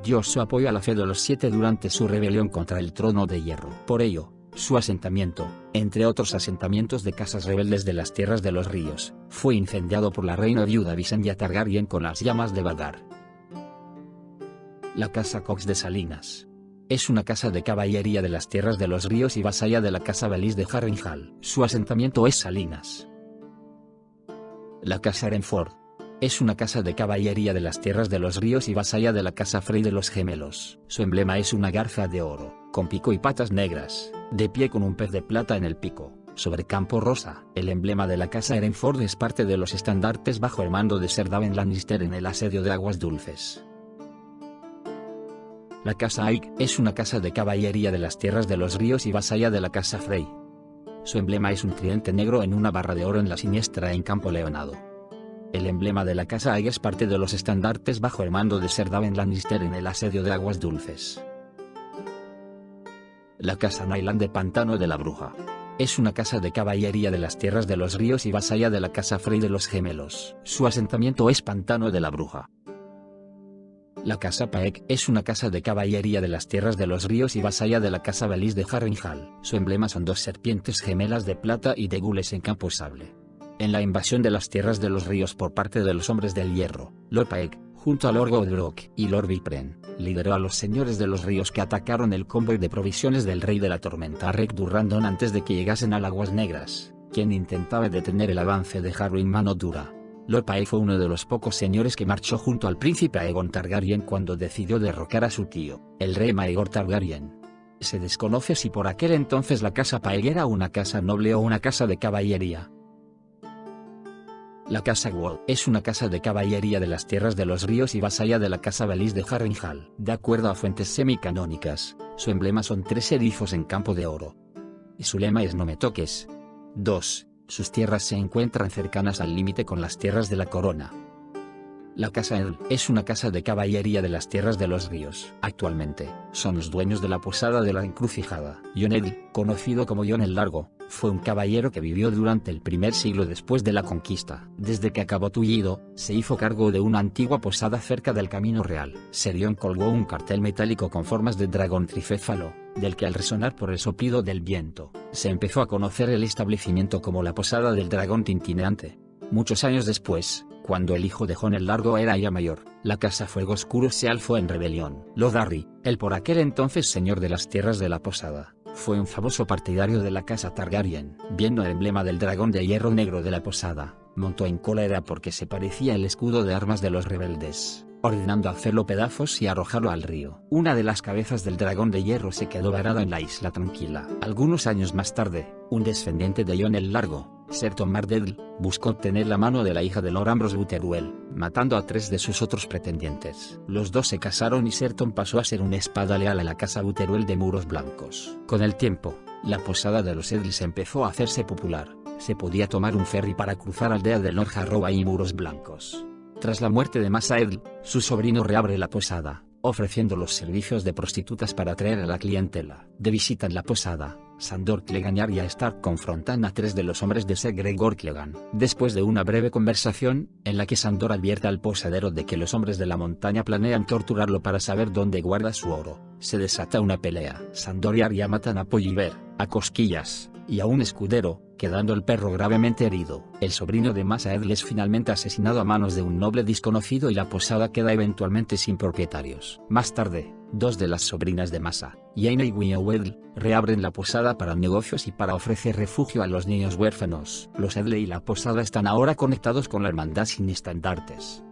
Dio su apoyo a la fe de los 7 durante su rebelión contra el trono de hierro. Por ello, su asentamiento, entre otros asentamientos de casas rebeldes de las tierras de los ríos, fue incendiado por la reina viuda Visenya Targaryen con las llamas de Vhagar. La casa Cox de Salinas es una casa de caballería de las tierras de los ríos y vasalla de la casa Belis de Harrenhal. Su asentamiento es Salinas. La casa Renford es una casa de caballería de las tierras de los ríos y vasalla de la casa Frey de los Gemelos. Su emblema es una garza de oro, con pico y patas negras, de pie con un pez de plata en el pico, sobre campo rosa. El emblema de la casa Renford es parte de los estandartes bajo el mando de Ser Daven Lannister en el asedio de Aguas Dulces. La casa Ike es una casa de caballería de las tierras de los ríos y vasalla de la casa Frey. Su emblema es un tridente negro en una barra de oro en la siniestra en campo leonado. El emblema de la casa Ike es parte de los estandartes bajo el mando de Ser Daven Lannister en el asedio de Aguas Dulces. La casa Nyland de Pantano de la Bruja es una casa de caballería de las tierras de los ríos y vasalla de la casa Frey de los Gemelos. Su asentamiento es Pantano de la Bruja. La casa Paek es una casa de caballería de las tierras de los ríos y vasalla de la casa Belis de Harrenhal. Su emblema son 2 serpientes gemelas de plata y de gules en campo sable. En la invasión de las tierras de los ríos por parte de los hombres del hierro, Lord Paek, junto a Lord Godbrok y Lord Vipren, lideró a los señores de los ríos que atacaron el convoy de provisiones del rey de la tormenta Rek Durrandon antes de que llegasen a Aguas Negras, quien intentaba detener el avance de Harwin Mano Dura. Lord Paek fue uno de los pocos señores que marchó junto al príncipe Aegon Targaryen cuando decidió derrocar a su tío, el rey Maegor Targaryen. Se desconoce si por aquel entonces la casa Pael era una casa noble o una casa de caballería. La casa Wall es una casa de caballería de las tierras de los ríos y vasalla de la casa Belis de Harrenhal. De acuerdo a fuentes semicanónicas, su emblema son 3 erizos en campo de oro. Y su lema es no me toques. 2. Sus tierras se encuentran cercanas al límite con las tierras de la corona. La casa Edl es una casa de caballería de las tierras de los ríos. Actualmente, son los dueños de la posada de la encrucijada. Jon Edl, conocido como Jon el Largo, fue un caballero que vivió durante el primer siglo después de la conquista. Desde que acabó tullido, se hizo cargo de una antigua posada cerca del Camino Real. Serión colgó un cartel metálico con formas de dragón tricéfalo, del que al resonar por el soplido del viento, se empezó a conocer el establecimiento como la Posada del Dragón Tintineante. Muchos años después, cuando el hijo de Jon el Largo era ya mayor, la casa Fuego Oscuro se alzó en rebelión. Lodarri, el por aquel entonces señor de las tierras de la posada, fue un famoso partidario de la casa Targaryen. Viendo el emblema del dragón de hierro negro de la posada, montó en cólera porque se parecía el escudo de armas de los rebeldes, ordenando hacerlo pedazos y arrojarlo al río. Una de las cabezas del dragón de hierro se quedó varada en la isla tranquila. Algunos años más tarde, un descendiente de Jon el Largo, Serton Mardedl, buscó obtener la mano de la hija de Lord Ambrose Butteruel, matando a 3 de sus otros pretendientes. Los dos se casaron y Serton pasó a ser una espada leal a la casa Butteruel de Muros Blancos. Con el tiempo, la posada de los Edls empezó a hacerse popular. Se podía tomar un ferry para cruzar aldea de Lord Harroway y Muros Blancos. Tras la muerte de Masa Edl, su sobrino reabre la posada, ofreciendo los servicios de prostitutas para atraer a la clientela. De visita en la posada, Sandor Clegane y Arya Stark confrontan a 3 de los hombres de Ser Gregor Clegane. Después de una breve conversación, en la que Sandor advierte al posadero de que los hombres de la montaña planean torturarlo para saber dónde guarda su oro, se desata una pelea. Sandor y Arya matan a Polliver, a Cosquillas, y a un escudero, quedando el perro gravemente herido. El sobrino de Masa Edl es finalmente asesinado a manos de un noble desconocido y la posada queda eventualmente sin propietarios. Más tarde, 2 de las sobrinas de Masa, Jaina y Winnow Edl, reabren la posada para negocios y para ofrecer refugio a los niños huérfanos. Los Edle y la posada están ahora conectados con la hermandad sin estandartes.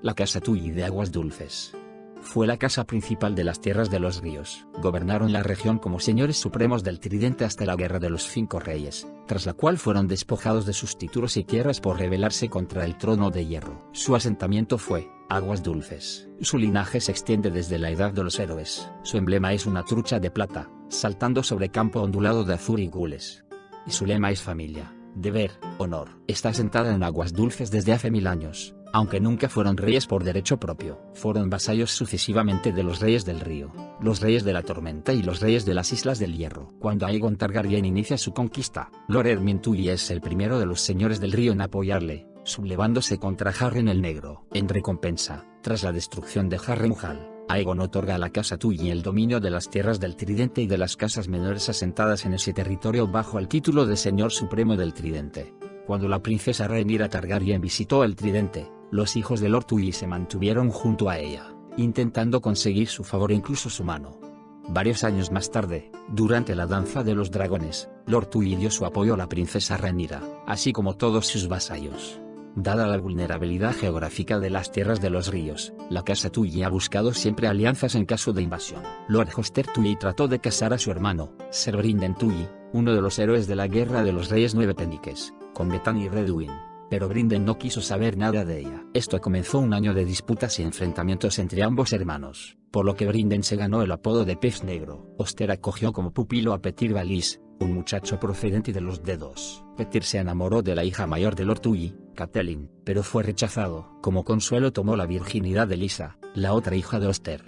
La casa Tully de Aguas Dulces fue la casa principal de las tierras de los ríos. Gobernaron la región como señores supremos del Tridente hasta la Guerra de los 5 Reyes, tras la cual fueron despojados de sus títulos y tierras por rebelarse contra el trono de hierro. Su asentamiento fue Aguas Dulces. Su linaje se extiende desde la Edad de los Héroes. Su emblema es una trucha de plata, saltando sobre campo ondulado de azur y gules. Y su lema es familia, deber, honor. Está asentada en Aguas Dulces desde hace 1000 años. Aunque nunca fueron reyes por derecho propio, fueron vasallos sucesivamente de los reyes del río, los reyes de la tormenta y los reyes de las Islas del Hierro. Cuando Aegon Targaryen inicia su conquista, Lord Edmund Tully es el primero de los señores del río en apoyarle, sublevándose contra Harren el Negro. En recompensa, tras la destrucción de Harrenhal, Aegon otorga a la casa Tully el dominio de las tierras del Tridente y de las casas menores asentadas en ese territorio bajo el título de Señor Supremo del Tridente. Cuando la princesa Rhaenyra Targaryen visitó el Tridente, los hijos de Lord Tully se mantuvieron junto a ella, intentando conseguir su favor e incluso su mano. Varios años más tarde, durante la danza de los dragones, Lord Tully dio su apoyo a la princesa Rhaenyra, así como todos sus vasallos. Dada la vulnerabilidad geográfica de las tierras de los ríos, la casa Tully ha buscado siempre alianzas en caso de invasión. Lord Hoster Tully trató de casar a su hermano, Ser Brynden Tully, uno de los héroes de la Guerra de los Reyes Nueve Peniques, con Bethany Redwyn, pero Brynden no quiso saber nada de ella. Esto comenzó un año de disputas y enfrentamientos entre ambos hermanos, por lo que Brynden se ganó el apodo de Pez Negro. Hoster acogió como pupilo a Petyr Baelish, un muchacho procedente de los Dedos. Petyr se enamoró de la hija mayor de Lord Tully, Catelyn, pero fue rechazado. Como consuelo tomó la virginidad de Lysa, la otra hija de Hoster.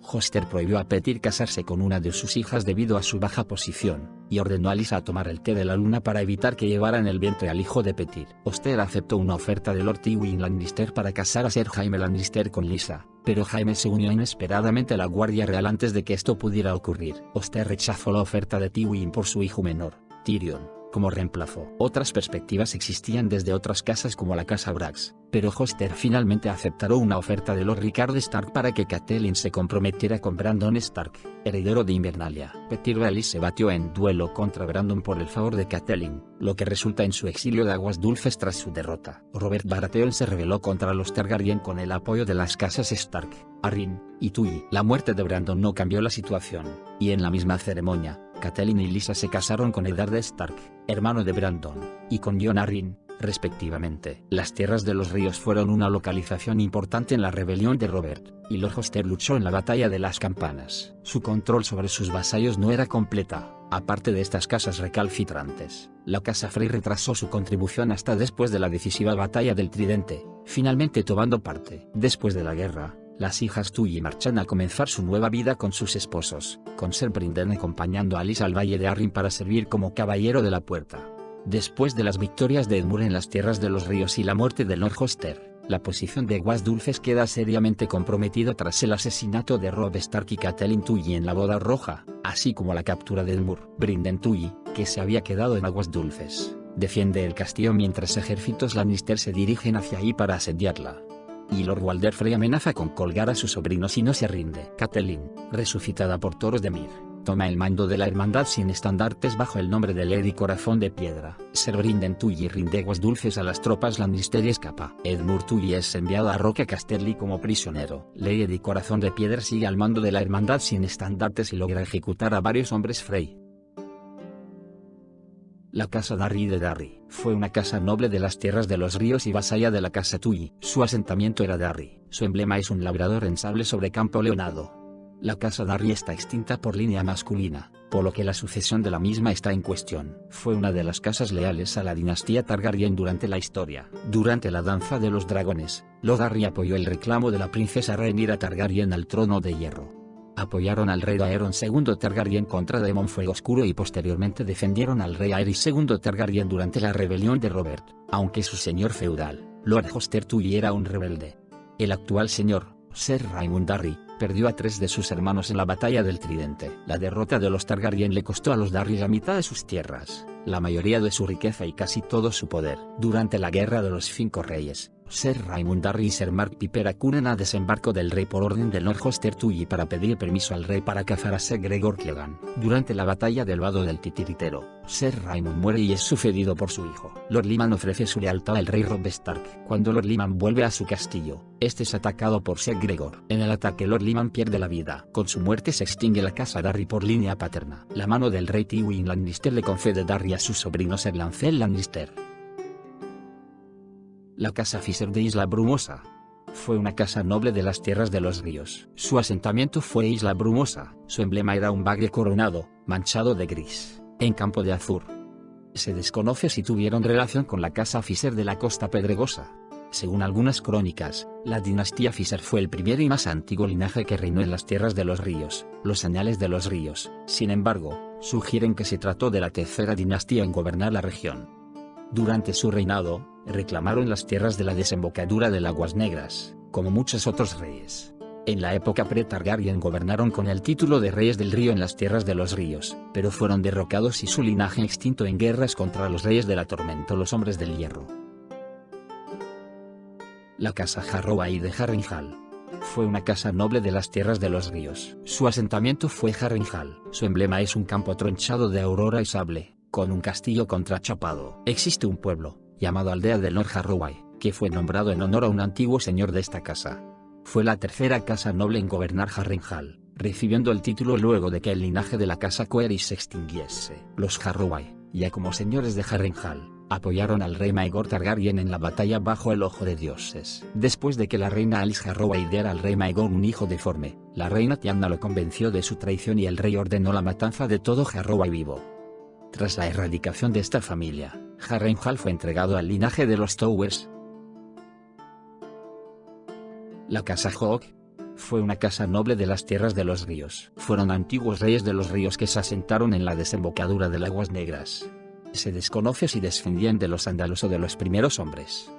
Hoster prohibió a Petyr casarse con una de sus hijas debido a su baja posición, y ordenó a Lysa tomar el té de la luna para evitar que llevara en el vientre al hijo de Petyr. Hoster aceptó una oferta de Lord Tywin Lannister para casar a Ser Jaime Lannister con Lysa, pero Jaime se unió inesperadamente a la Guardia Real antes de que esto pudiera ocurrir. Hoster rechazó la oferta de Tywin por su hijo menor, Tyrion, como reemplazo. Otras perspectivas existían desde otras casas como la casa Brax, pero Hoster finalmente aceptó una oferta de Lord Rickard Stark para que Catelyn se comprometiera con Brandon Stark, heredero de Invernalia. Petyr Baelish se batió en duelo contra Brandon por el favor de Catelyn, lo que resulta en su exilio de Aguas Dulces tras su derrota. Robert Baratheon se rebeló contra los Targaryen con el apoyo de las casas Stark, Arryn y Tully. La muerte de Brandon no cambió la situación, y en la misma ceremonia, Catelyn y Lysa se casaron con Eddard Stark, hermano de Brandon, y con Jon Arryn, respectivamente. Las tierras de los ríos fueron una localización importante en la rebelión de Robert, y Lord Hoster luchó en la batalla de las campanas. Su control sobre sus vasallos no era completa, aparte de estas casas recalcitrantes. La casa Frey retrasó su contribución hasta después de la decisiva batalla del Tridente, finalmente tomando parte. Después de la guerra, las hijas Tully marchan a comenzar su nueva vida con sus esposos, con Ser Brynden acompañando a Lysa al Valle de Arryn para servir como caballero de la puerta. Después de las victorias de Edmure en las tierras de los ríos y la muerte de Lord Hoster, la posición de Aguas Dulces queda seriamente comprometida tras el asesinato de Robb Stark y Catelyn Tully en la Boda Roja, así como la captura de Edmure. Brynden Tully, que se había quedado en Aguas Dulces, defiende el castillo mientras ejércitos Lannister se dirigen hacia ahí para asediarla. Y Lord Walder Frey amenaza con colgar a su sobrino si no se rinde. Catelyn, resucitada por Toros de Myr, toma el mando de la hermandad sin estandartes bajo el nombre de Lady Corazón de Piedra. Ser Brynden Tully rinde Aguas Dulces a las tropas Lannister y escapa. Edmure Tully es enviado a Roca Casterly como prisionero. Lady Corazón de Piedra sigue al mando de la hermandad sin estandartes y logra ejecutar a varios hombres Frey. La casa Darry de Darry fue una casa noble de las tierras de los ríos y vasalla de la casa Tully. Su asentamiento era Darry. Su emblema es un labrador en sable sobre campo leonado. La casa Darry está extinta por línea masculina, por lo que la sucesión de la misma está en cuestión. Fue una de las casas leales a la dinastía Targaryen durante la historia. Durante la danza de los dragones, Lord Darry apoyó el reclamo de la princesa Rhaenyra Targaryen al trono de hierro. Apoyaron al rey Aeron II Targaryen contra Daemon Fuego Oscuro y posteriormente defendieron al rey Aerys II Targaryen durante la rebelión de Robert, aunque su señor feudal, Lord Hoster Tully, era un rebelde. El actual señor, Ser Raymond Darry, perdió a 3 de sus hermanos en la batalla del Tridente. La derrota de los Targaryen le costó a los Darry la mitad de sus tierras, la mayoría de su riqueza y casi todo su poder. Durante la Guerra de los 5 Reyes, Ser Raymond Darry y Ser Mark Piper acuden a desembarco del rey por orden de Lord Hoster Tully para pedir permiso al rey para cazar a Ser Gregor Clegane. Durante la batalla del Vado del Titiritero, Ser Raymond muere y es sucedido por su hijo. Lord Lyman ofrece su lealtad al rey Robb Stark. Cuando Lord Lyman vuelve a su castillo, este es atacado por Ser Gregor. En el ataque Lord Lyman pierde la vida. Con su muerte se extingue la casa Darry por línea paterna. La mano del rey Tywin Lannister le concede Darry a su sobrino Ser Lancel Lannister. La casa Fisher de Isla Brumosa fue una casa noble de las tierras de los ríos. Su asentamiento fue Isla Brumosa. Su emblema era un bagre coronado, manchado de gris, en campo de azur. Se desconoce si tuvieron relación con la casa Fisher de la Costa Pedregosa. Según algunas crónicas, la dinastía Fisher fue el primer y más antiguo linaje que reinó en las tierras de los ríos. Los anales de los ríos, sin embargo, sugieren que se trató de la tercera dinastía en gobernar la región. Durante su reinado, reclamaron las tierras de la desembocadura del Aguas Negras, como muchos otros reyes. En la época pre-Targaryen gobernaron con el título de Reyes del Río en las tierras de los ríos, pero fueron derrocados y su linaje extinto en guerras contra los Reyes de la Tormenta o los Hombres del Hierro. La casa Harroway de Harrenhal fue una casa noble de las tierras de los ríos. Su asentamiento fue Harrenhal. Su emblema es un campo tronchado de aurora y sable, con un castillo contrachapado. Existe un pueblo, llamado Aldea de Lord Harroway, que fue nombrado en honor a un antiguo señor de esta casa. Fue la tercera casa noble en gobernar Harrenhal, recibiendo el título luego de que el linaje de la casa Coeris se extinguiese. Los Harroway, ya como señores de Harrenhal, apoyaron al rey Maegor Targaryen en la batalla bajo el Ojo de Dioses. Después de que la reina Alice Harroway diera al rey Maegor un hijo deforme, la reina Tiana lo convenció de su traición y el rey ordenó la matanza de todo Harroway vivo. Tras la erradicación de esta familia, Harrenhal fue entregado al linaje de los Towers. La casa Hawke fue una casa noble de las tierras de los ríos. Fueron antiguos reyes de los ríos que se asentaron en la desembocadura del Aguas Negras. Se desconoce si descendían de los ándalos o de los primeros hombres.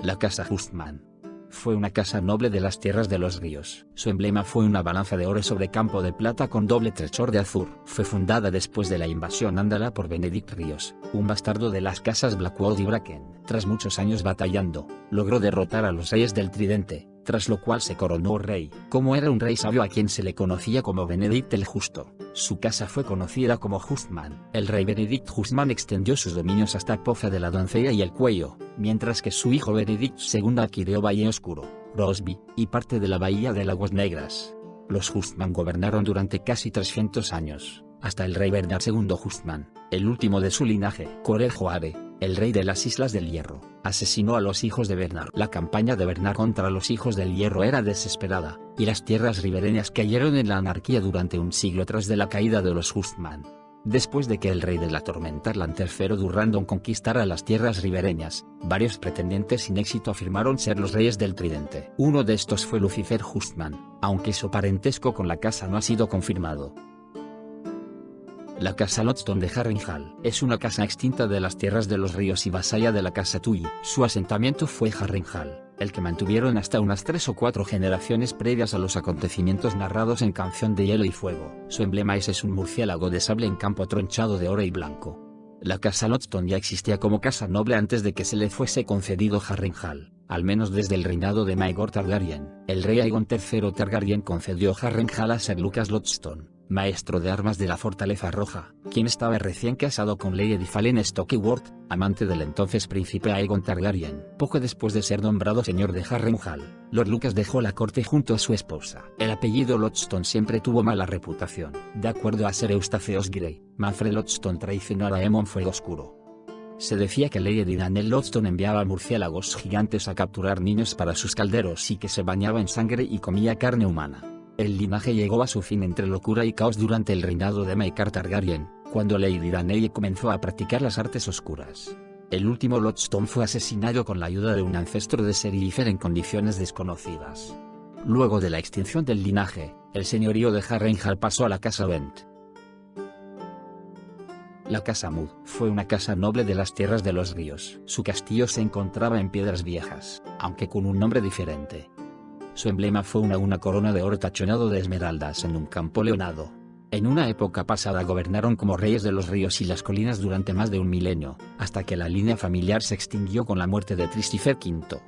La casa Hustman fue una casa noble de las tierras de los ríos. Su emblema fue una balanza de oro sobre campo de plata con doble trechor de azur. Fue fundada después de la invasión ándala por Benedict Ríos, un bastardo de las casas Blackwood y Bracken. Tras muchos años batallando, logró derrotar a los reyes del Tridente, tras lo cual se coronó rey. Como era un rey sabio a quien se le conocía como Benedict el Justo, su casa fue conocida como Justman. El rey Benedict Justman extendió sus dominios hasta Poza de la Doncella y el Cuello, mientras que su hijo Benedict II adquirió Valle Oscuro, Rosby, y parte de la Bahía de Aguas Negras. Los Justman gobernaron durante casi 300 años, hasta el rey Bernard II Justman, el último de su linaje. Corel Joare, el rey de las Islas del Hierro, asesinó a los hijos de Bernard. La campaña de Bernard contra los hijos del Hierro era desesperada, y las tierras ribereñas cayeron en la anarquía durante un siglo tras de la caída de los Justman. Después de que el rey de la tormenta Erland III Durrandon conquistara las tierras ribereñas, varios pretendientes sin éxito afirmaron ser los reyes del Tridente. Uno de estos fue Lucifer Justman, aunque su parentesco con la casa no ha sido confirmado. La casa Lodston de Harrenhal es una casa extinta de las tierras de los ríos y vasalla de la casa Tully. Su asentamiento fue Harrenhal, el que mantuvieron hasta unas 3 o 4 generaciones previas a los acontecimientos narrados en Canción de Hielo y Fuego. Su emblema es un murciélago de sable en campo tronchado de oro y blanco. La casa Lodston ya existía como casa noble antes de que se le fuese concedido Harrenhal, al menos desde el reinado de Maegor Targaryen. El rey Aegon III Targaryen concedió Harrenhal a Sir Lucas Lodston, maestro de armas de la Fortaleza Roja, quien estaba recién casado con Lady Fallen Stokeworth, amante del entonces príncipe Aegon Targaryen. Poco después de ser nombrado señor de Harrenhal, Lord Lucas dejó la corte junto a su esposa. El apellido Lodston siempre tuvo mala reputación. De acuerdo a Sir Eustaceus Grey, Manfred Lodston traicionó a Aemon Fuego Oscuro. Se decía que Lady Daniel Lodston enviaba murciélagos gigantes a capturar niños para sus calderos y que se bañaba en sangre y comía carne humana. El linaje llegó a su fin entre locura y caos durante el reinado de Maekar Targaryen, cuando Lady Danae comenzó a practicar las artes oscuras. El último Lodston fue asesinado con la ayuda de un ancestro de Ser Ilyfer en condiciones desconocidas. Luego de la extinción del linaje, el señorío de Harrenhal pasó a la casa Bent. La casa Mood fue una casa noble de las tierras de los ríos. Su castillo se encontraba en Piedras Viejas, aunque con un nombre diferente. Su emblema fue una corona de oro tachonado de esmeraldas en un campo leonado. En una época pasada gobernaron como reyes de los ríos y las colinas durante más de un milenio, hasta que la línea familiar se extinguió con la muerte de Tristifer V.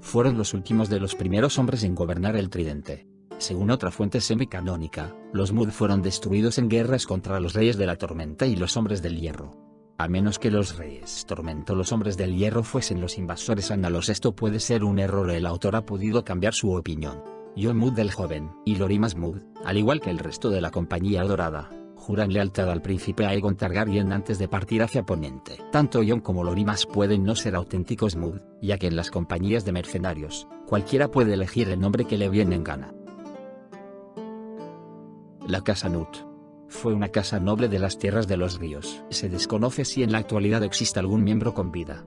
Fueron los últimos de los primeros hombres en gobernar el Tridente. Según otra fuente semicanónica, los Mood fueron destruidos en guerras contra los reyes de la tormenta y los hombres del hierro. A menos que los reyes tormento o los hombres del hierro fuesen los invasores ándalos, esto puede ser un error. El autor ha podido cambiar su opinión. Jon Mood el Joven y Lorimas Mood, al igual que el resto de la Compañía Dorada, juran lealtad al príncipe Aegon Targaryen antes de partir hacia Poniente. Tanto Jon como Lorimas pueden no ser auténticos Mood, ya que en las compañías de mercenarios, cualquiera puede elegir el nombre que le viene en gana. La casa Nut fue una casa noble de las tierras de los ríos. Se desconoce si en la actualidad existe algún miembro con vida.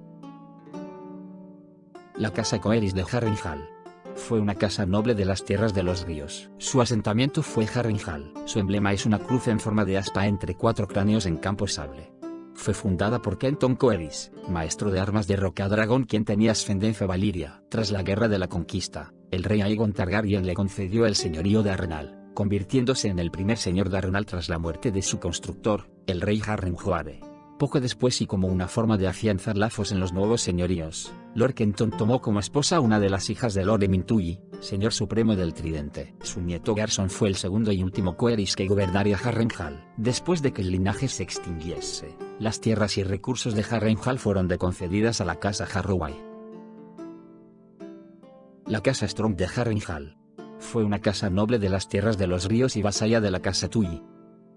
La casa Coeris de Harrenhal fue una casa noble de las tierras de los ríos. Su asentamiento fue Harrenhal. Su emblema es una cruz en forma de aspa entre 4 cráneos en campo sable. Fue fundada por Kenton Coeris, maestro de armas de Rocadragón, quien tenía ascendencia valiria. Tras la guerra de la conquista, el rey Aegon Targaryen le concedió el señorío de Harrenhal, convirtiéndose en el primer señor de Harrenhal tras la muerte de su constructor, el rey Harrenjoare. Poco después, y como una forma de afianzar lazos en los nuevos señoríos, Lord Kenton tomó como esposa a una de las hijas de Lord Emin Tully, señor supremo del Tridente. Su nieto Garson fue el segundo y último Coeris que gobernaría Harrenhal. Después de que el linaje se extinguiese, las tierras y recursos de Harrenhal fueron concedidas a la casa Harroway. La casa Strong de Harrenhal fue una casa noble de las tierras de los ríos y vasalla de la casa Tully.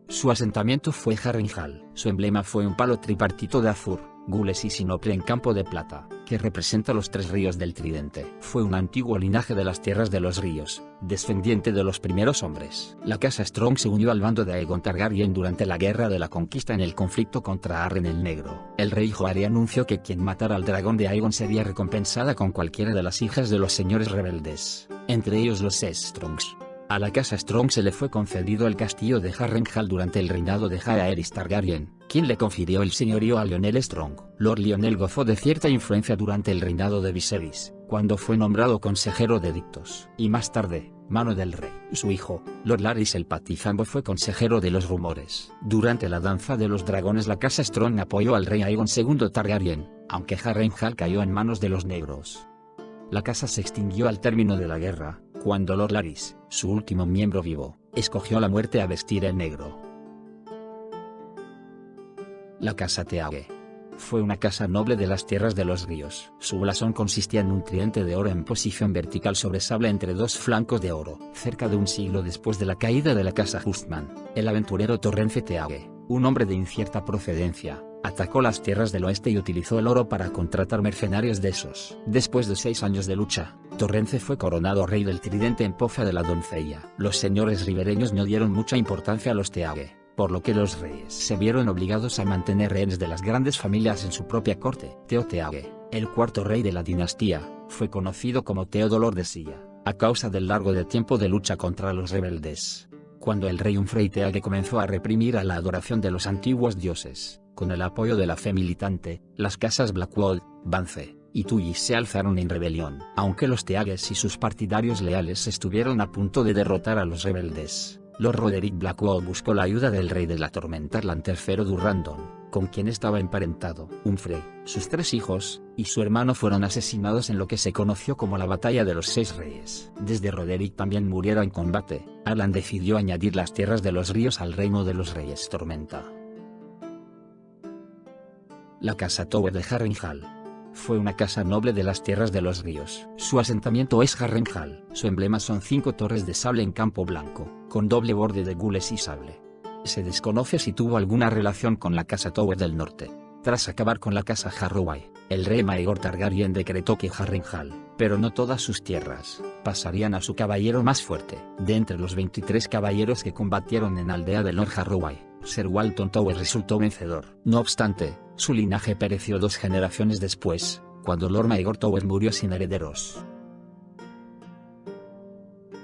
Su asentamiento fue Harrenhal. Su emblema fue un palo tripartito de azur, gules y sinople en campo de plata, que representa los 3 ríos del Tridente. Fue un antiguo linaje de las tierras de los ríos, descendiente de los primeros hombres. La casa Strong se unió al bando de Aegon Targaryen durante la guerra de la conquista en el conflicto contra Arryn el Negro. El rey Joare anunció que quien matara al dragón de Aegon sería recompensada con cualquiera de las hijas de los señores rebeldes, entre ellos los Strongs. A la casa Strong se le fue concedido el castillo de Harrenhal durante el reinado de Jaehaerys Targaryen, quien le confirió el señorío a Lionel Strong. Lord Lionel gozó de cierta influencia durante el reinado de Viserys, cuando fue nombrado consejero de edictos, y más tarde, mano del rey. Su hijo, Lord Larys el Patizambo, fue consejero de los rumores. Durante la danza de los dragones la casa Strong apoyó al rey Aegon II Targaryen, aunque Harrenhal cayó en manos de los negros. La casa se extinguió al término de la guerra, cuando Lord Larys, su último miembro vivo, escogió la muerte a vestir en negro. La casa Teage fue una casa noble de las tierras de los ríos. Su blasón consistía en un tridente de oro en posición vertical sobre sable entre dos flancos de oro. Cerca de un siglo después de la caída de la casa Hustman, el aventurero Torrence Teage, un hombre de incierta procedencia, atacó las tierras del oeste y utilizó el oro para contratar mercenarios de esos. Después de 6 años de lucha, Torrence fue coronado rey del tridente en Poza de la Doncella. Los señores ribereños no dieron mucha importancia a los Teage, por lo que los reyes se vieron obligados a mantener rehenes de las grandes familias en su propia corte. Teo Teage, el cuarto rey de la dinastía, fue conocido como Teo Dolor de Silla, a causa del largo tiempo de lucha contra los rebeldes. Cuando el rey Humphrey Teage comenzó a reprimir a la adoración de los antiguos dioses, con el apoyo de la fe militante, las casas Blackwall, Vance y Tully se alzaron en rebelión. Aunque los Teages y sus partidarios leales estuvieron a punto de derrotar a los rebeldes, Lord Roderick Blackwall buscó la ayuda del rey de la tormenta Lan III Durrandon, con quien estaba emparentado. Humphrey, sus 3 hijos, y su hermano fueron asesinados en lo que se conoció como la Batalla de los 6 Reyes. Desde Roderick también muriera en combate, Alan decidió añadir las tierras de los ríos al reino de los Reyes Tormenta. La casa Tower de Harrenhal fue una casa noble de las tierras de los ríos. Su asentamiento es Harrenhal. Su emblema son 5 torres de sable en campo blanco, con doble borde de gules y sable. Se desconoce si tuvo alguna relación con la casa Tower del Norte. Tras acabar con la casa Harroway, el rey Maegor Targaryen decretó que Harrenhal, pero no todas sus tierras, pasarían a su caballero más fuerte. De entre los 23 caballeros que combatieron en Aldea de Lord Harroway, Ser Walton Tower resultó vencedor. No obstante, su linaje pereció 2 generaciones después, cuando Lord Maegor Tower murió sin herederos.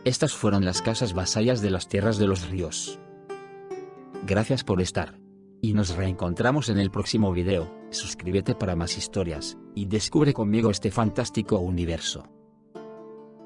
Estas fueron las casas vasallas de las tierras de los ríos. Gracias por estar. Y nos reencontramos en el próximo video. Suscríbete para más historias, y descubre conmigo este fantástico universo.